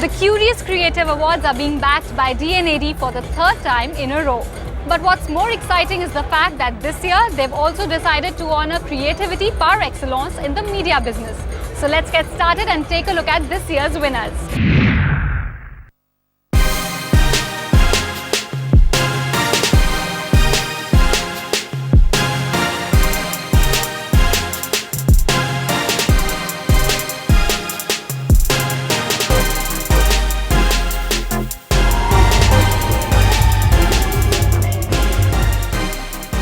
The Kyoorius Creative Awards are being backed by DNAD for the third time in a row. But what's more exciting is the fact that this year they've also decided to honor creativity par excellence in the media business. So let's get started and take a look at this year's winners.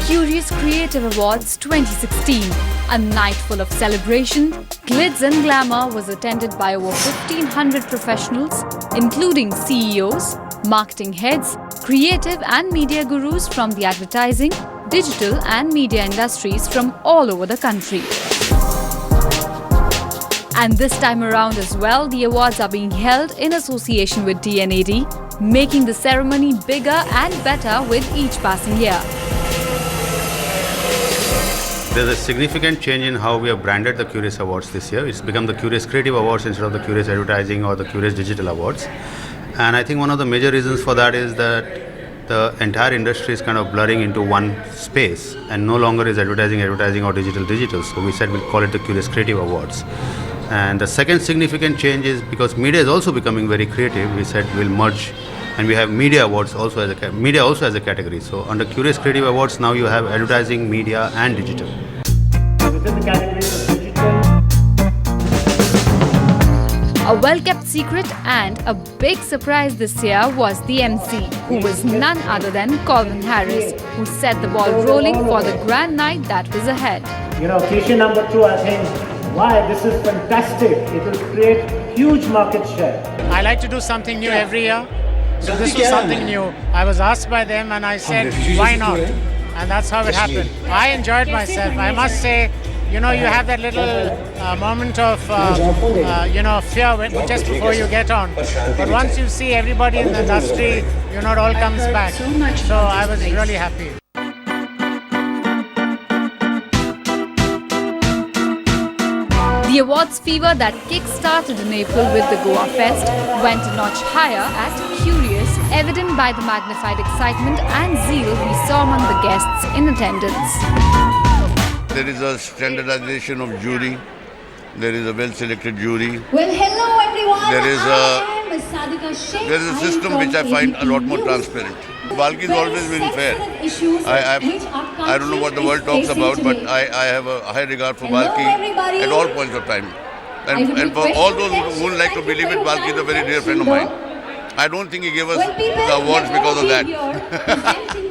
Kyoorius Creative Awards 2016, a night full of celebration, glitz and glamour, was attended by over 1,500 professionals, including CEOs, marketing heads, creative and media gurus from the advertising, digital and media industries from all over the country. And this time around as well, the awards are being held in association with DNAD, making the ceremony bigger and better with each passing year. There's a significant change in how we have branded the Kyoorius Awards this year. It's become the Kyoorius Creative Awards instead of the Kyoorius Advertising or the Kyoorius Digital Awards. And I think one of the major reasons for that is that the entire industry is kind of blurring into one space and no longer is advertising or digital. So we said we'll call it the Kyoorius Creative Awards. And the second significant change is because media is also becoming very creative, we said we'll merge and we have media awards also as a category. So under Kyoorius Creative Awards now you have advertising, media and digital. Within the categories of digital, a well-kept secret and a big surprise this year was the MC, who was none other than Calvin Harris, who set the ball rolling for the grand night that was ahead. cliche number 2, I think, why this is fantastic. It will create huge market share. I like to do something new every year. So this was something new. I was asked by them and I said, why not? And that's how it happened. I enjoyed myself. I must say, you have that little moment of, fear just before you get on. But once you see everybody in the industry, it all comes back. So I was really happy. The awards fever that kick-started in April with the Goa Fest went a notch higher at Kyoorius, evident by the magnified excitement and zeal we saw among the guests in attendance. There is a standardization of jury. There is a well-selected jury. Well, hello everyone. There is a system which I find a lot more transparent. Balki has always been fair. I don't know what the world talks about, but I have a high regard for Balki at all points of time. And for all those who would like to believe it, Balki is a very dear friend of mine. I don't think he gave us the awards because of that.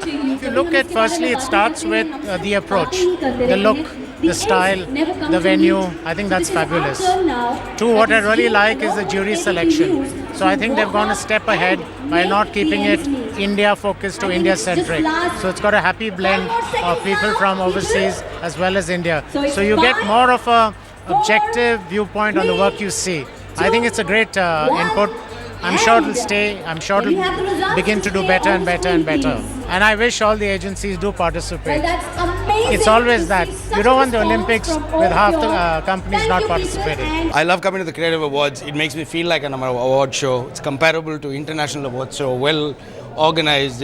If you look at, firstly, it starts with the approach, the look, the style, the venue. I think that's fabulous. Two, what I really like is the jury selection. So I think they've gone a step ahead by not keeping it India-focused to India-centric. So it's got a happy blend of people from overseas as well as India. So you get more of a objective viewpoint on the work you see. I think it's a great input. I'm sure it'll stay. I'm sure it'll begin to do better and better and better. And I wish all the agencies do participate. It's always that. You don't want the Olympics with half the companies not participating. I love coming to the Creative Awards. It makes me feel like an award show. It's comparable to international award show, well organized.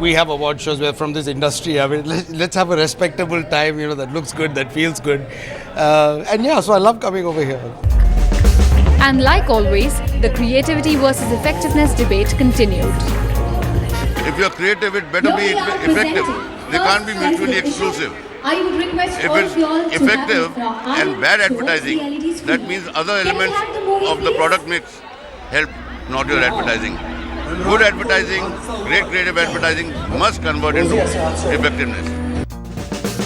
We have award shows where from this industry. I mean, let's have a respectable time. That looks good, that feels good, so I love coming over here. And like always, the creativity versus effectiveness debate continued. If you're creative, it better be effective. They can't be mutually exclusive. If it's effective and bad advertising, that means other elements of the product mix help, not your advertising. Good advertising, great creative advertising must convert into effectiveness.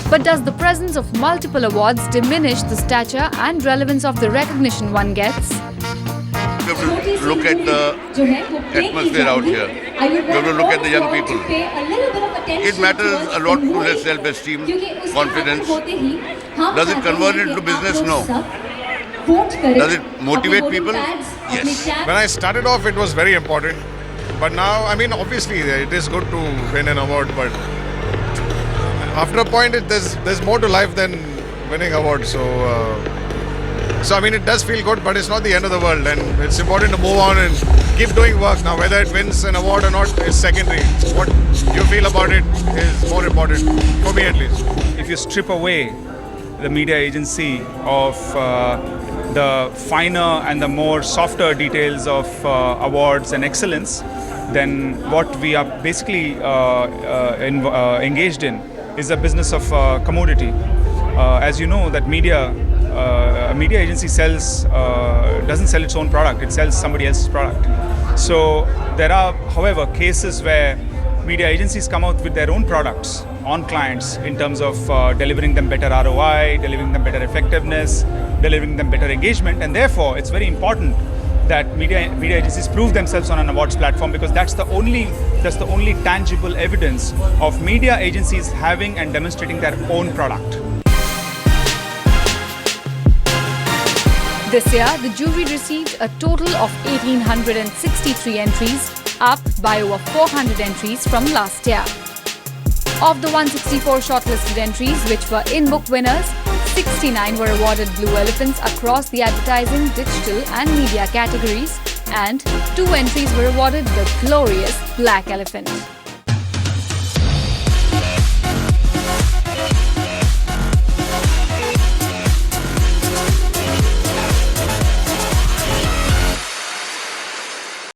But does the presence of multiple awards diminish the stature and relevance of the recognition one gets? You have to look at the atmosphere out here. You have to look at the young people. It matters a lot to their self-esteem, confidence. Does it convert into business? No. Does it motivate people? Yes. When I started off, it was very important. But now, obviously, it is good to win an award, but after a point, there's more to life than winning awards. So So I mean, it does feel good, but it's not the end of the world, and it's important to move on and keep doing work. Now, whether it wins an award or not is secondary. What you feel about it is more important, for me at least. If you strip away the media agency of the finer and the more softer details of awards and excellence, then what we are basically engaged in is a business of commodity. As you know, that a media agency doesn't sell its own product; it sells somebody else's product. So there are, however, cases where media agencies come out with their own products on clients in terms of delivering them better ROI, delivering them better effectiveness, delivering them better engagement, and therefore it's very important that media agencies prove themselves on an awards platform, because that's the only tangible evidence of media agencies having and demonstrating their own product. This year, the jury received a total of 1,863 entries, up by over 400 entries from last year. Of the 164 shortlisted entries, which were in-book winners, 69 were awarded Blue Elephants across the advertising, digital and media categories, and 2 entries were awarded the Kyoorius Black Elephant.